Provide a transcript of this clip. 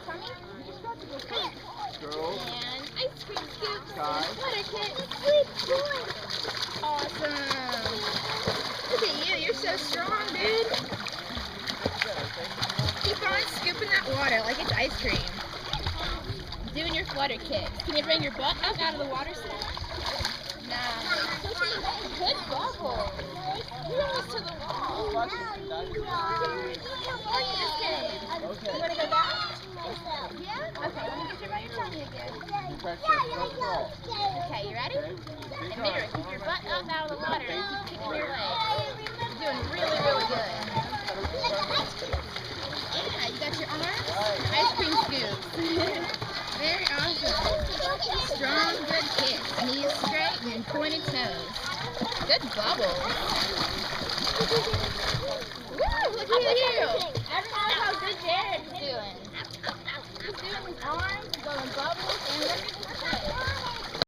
tummy. Girls. And ice cream scoops. Guys. And sweater kit. Good boy. Awesome. Look at you. You're so strong, dude. Keep on scooping that water like it's ice cream. Doing your flutter kicks. Can you bring your butt up out of the water some more? Nice. Good bubble. You're almost to the wall. Just kidding. Okay. You want to go back? Yeah? Okay, let me get you by your tummy again. Okay, you ready? And Mira, keep your butt up out of the water and keep kicking your legs. You're doing really, really good. Yeah, you got your arms, your ice cream scoops. Very awesome. Strong, good kicks. Knees straight and pointed toes. Good bubbles. Woo, look at you. Everyone knows how good Jared's doing. He's doing his arms, blowing bubbles, and look at